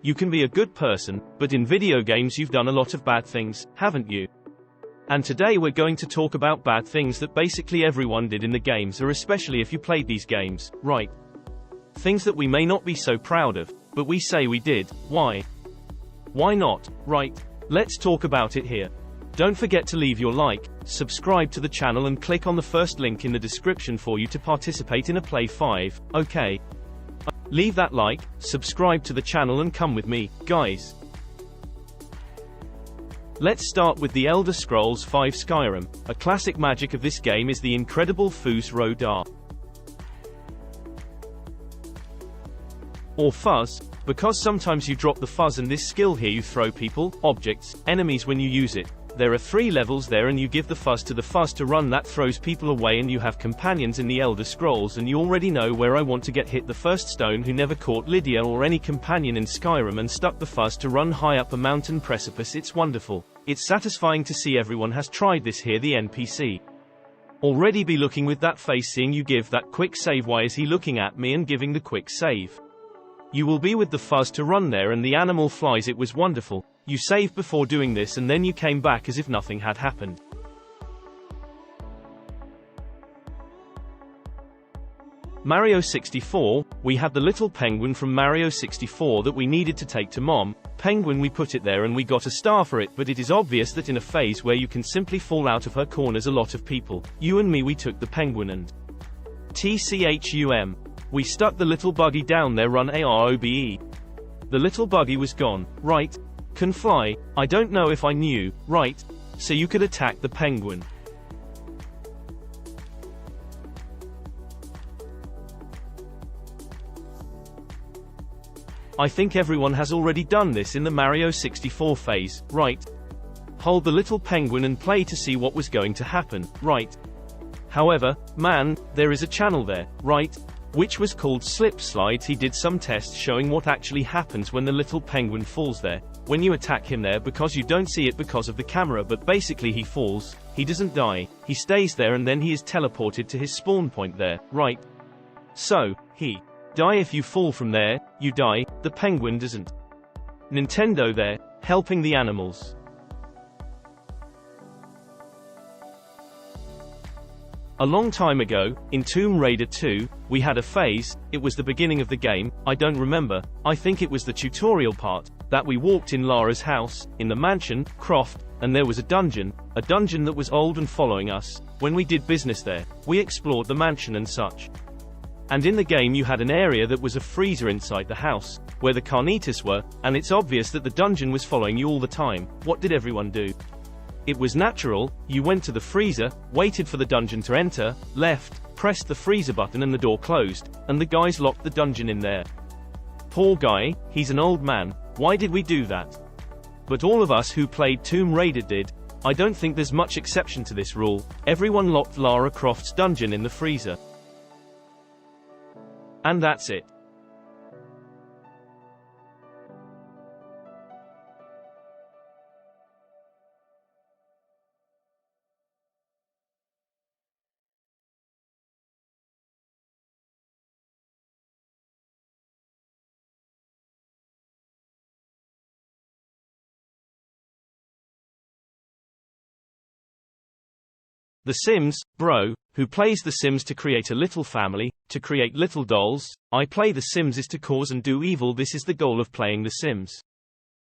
You can be a good person, but in video games you've done a lot of bad things, haven't you? And today we're going to talk about bad things that basically everyone did in the games, or especially if you played these games, right? Things that we may not be so proud of, but we say we did. Why? Why not, right? Let's talk about it here. Don't forget to leave your like, subscribe to the channel and click on the first link in the description for you to participate in a Play 5, okay? Leave that like, subscribe to the channel and come with me, guys. Let's start with the Elder Scrolls V Skyrim. A classic magic of this game is the incredible Fus Ro Dah. Or fuzz, because sometimes you drop the fuzz, and this skill here you throw people, objects, enemies when you use it. There are 3 levels there, and you give the fuzz to the fuzz to run, that throws people away, and you have companions in the Elder Scrolls, and you already know where I want to get hit. The first stone who never caught Lydia or any companion in Skyrim and stuck the fuzz to run high up a mountain precipice. It's wonderful. It's satisfying to see everyone has tried this here. The NPC already be looking with that face, seeing you give that quick save. Why is he looking at me and giving the quick save? You will be with the fuzz to run there and the animal flies. It was wonderful. You saved before doing this and then you came back as if nothing had happened. Mario 64, we had the little penguin from Mario 64 that we needed to take to Mom. Penguin, we put it there and we got a star for it, but it is obvious that in a phase where you can simply fall out of her corners, a lot of people, you and me, we took the penguin and TCHUM. We stuck the little buggy down there, run AROBE. The little buggy was gone, right? Can fly. I don't know if I knew, right? So you could attack the penguin. I think everyone has already done this in the Mario 64 phase, right? Hold the little penguin and play to see what was going to happen, right? However, man, there is a channel there, right? Which was called Slip Slides. He did some tests showing what actually happens when the little penguin falls there. When you attack him there, because you don't see it because of the camera, but basically he falls, he doesn't die, he stays there, and then he is teleported to his spawn point there, right? So, he die. If you fall from there, you die, the penguin doesn't. Nintendo there, helping the animals. A long time ago, in Tomb Raider 2, we had a phase. It was the beginning of the game, I don't remember, I think it was the tutorial part, that we walked in Lara's house, in the mansion, Croft, and there was a dungeon that was old and following us. When we did business there, we explored the mansion and such. And in the game you had an area that was a freezer inside the house, where the carnitas were, and it's obvious that the dungeon was following you all the time. What did everyone do? It was natural. You went to the freezer, waited for the dungeon to enter, left, pressed the freezer button and the door closed, and the guys locked the dungeon in there. Poor guy, he's an old man. Why did we do that? But all of us who played Tomb Raider did. I don't think there's much exception to this rule. Everyone locked Lara Croft's dungeon in the freezer. And that's it. The Sims, bro, who plays The Sims to create a little family, to create little dolls. I play The Sims is to cause and do evil. This is the goal of playing The Sims.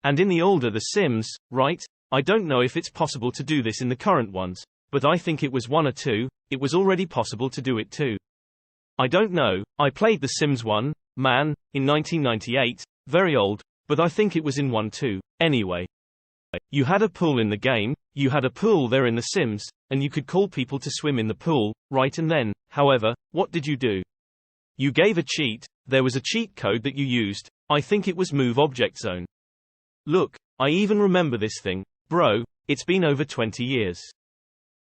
And in the older The Sims, right? I don't know if it's possible to do this in the current ones, but I think it was 1 or 2, it was already possible to do it too. I don't know, I played The Sims 1, man, in 1998, very old, but I think it was in 1 too, anyway. You had a pool in the game, you had a pool there in The Sims, and you could call people to swim in the pool, right? And then, however, what did you do? You gave a cheat. There was a cheat code that you used. I think it was Move Object Zone. Look, I even remember this thing, bro, it's been over 20 years.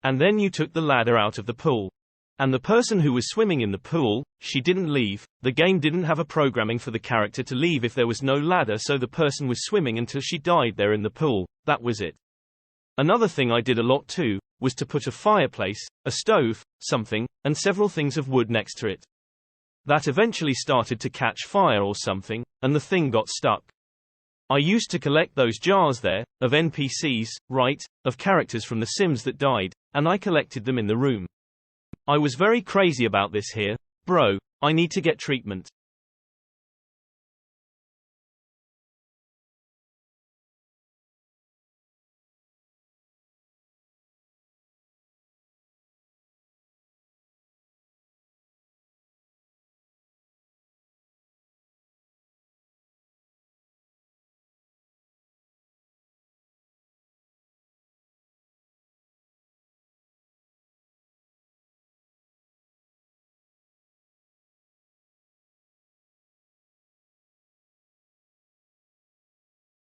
And then you took the ladder out of the pool. And the person who was swimming in the pool, she didn't leave. The game didn't have a programming for the character to leave if there was no ladder, so the person was swimming until she died there in the pool. That was it. Another thing I did a lot too, was to put a fireplace, a stove, something, and several things of wood next to it. That eventually started to catch fire or something, and the thing got stuck. I used to collect those jars there, of NPCs, right, of characters from The Sims that died, and I collected them in the room. I was very crazy about this here, bro. I need to get treatment.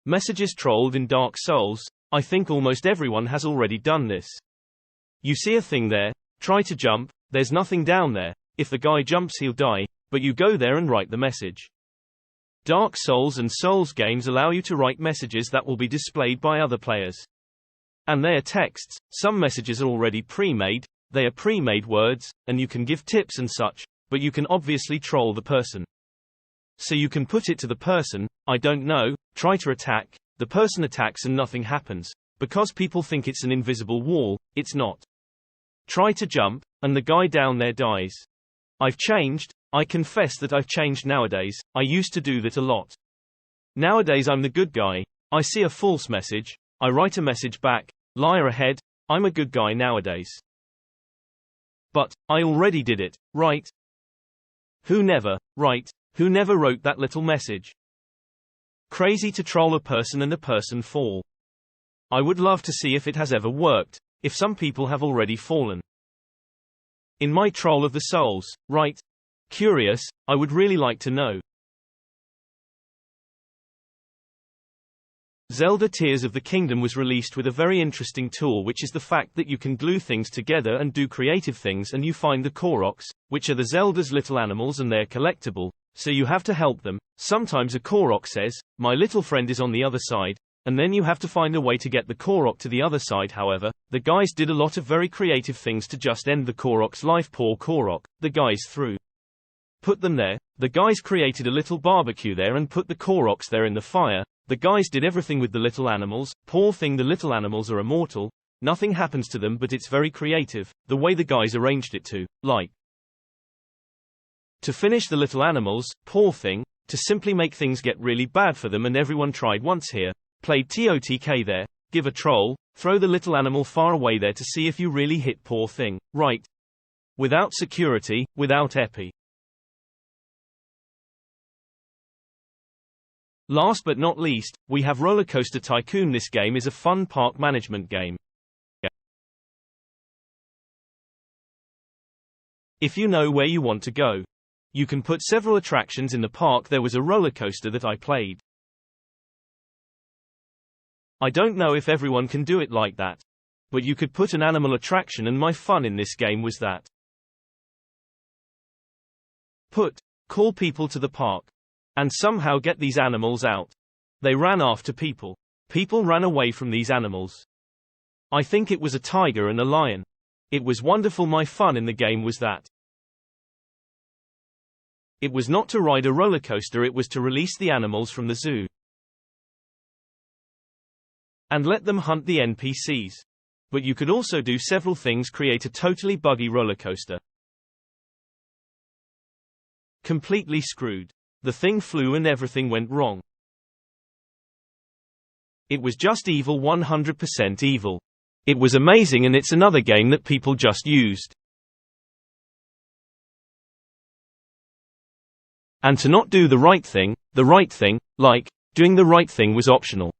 Messages trolled in Dark Souls. I think almost everyone has already done this. You see a thing there, try to jump, there's nothing down there, if the guy jumps he'll die, but you go there and write the message. Dark Souls and Souls games allow you to write messages that will be displayed by other players. And they are texts, some messages are already pre-made, they are pre-made words, and you can give tips and such, but you can obviously troll the person. So you can put it to the person, I don't know, try to attack, the person attacks and nothing happens, because people think it's an invisible wall, it's not. Try to jump, and the guy down there dies. I've changed, I confess that I've changed nowadays, I used to do that a lot. Nowadays I'm the good guy, I see a false message, I write a message back, liar ahead, I'm a good guy nowadays. But, I already did it, right? Who never, right? Who never wrote that little message? Crazy to troll a person and a person fall. I would love to see if it has ever worked, if some people have already fallen. In my troll of the souls, right? Curious, I would really like to know. Zelda Tears of the Kingdom was released with a very interesting tool, which is the fact that you can glue things together and do creative things, and you find the Koroks, which are the Zelda's little animals, and they're collectible, so you have to help them. Sometimes a Korok says, my little friend is on the other side, and then you have to find a way to get the Korok to the other side. However, the guys did a lot of very creative things to just end the Korok's life. Poor Korok, the guys threw. Put them there, the guys created a little barbecue there and put the Koroks there in the fire. The guys did everything with the little animals. Poor thing, the little animals are immortal. Nothing happens to them, but it's very creative, the way the guys arranged it to finish the little animals, poor thing, to simply make things get really bad for them, and everyone tried once here, played TOTK there, give a troll, throw the little animal far away there to see if you really hit poor thing, right? Without security, without epi. Last but not least, we have Rollercoaster Tycoon. This game is a fun park management game. If you know where you want to go, you can put several attractions in the park. There was a roller coaster that I played. I don't know if everyone can do it like that, but you could put an animal attraction, and my fun in this game was that. Call people to the park, and somehow get these animals out. They ran after people. People ran away from these animals. I think it was a tiger and a lion. It was wonderful. My fun in the game was that. It was not to ride a roller coaster, it was to release the animals from the zoo and let them hunt the NPCs. But you could also do several things, create a totally buggy roller coaster. Completely screwed. The thing flew and everything went wrong. It was just evil, 100% evil. It was amazing, and it's another game that people just used. And to not do the right thing, like, doing the right thing was optional.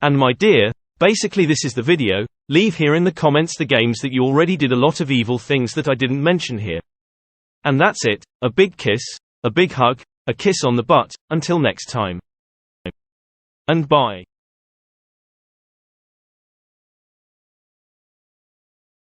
And my dear, basically this is the video. Leave here in the comments the games that you already did a lot of evil things that I didn't mention here. And that's it, a big kiss, a big hug, a kiss on the butt, until next time. And bye.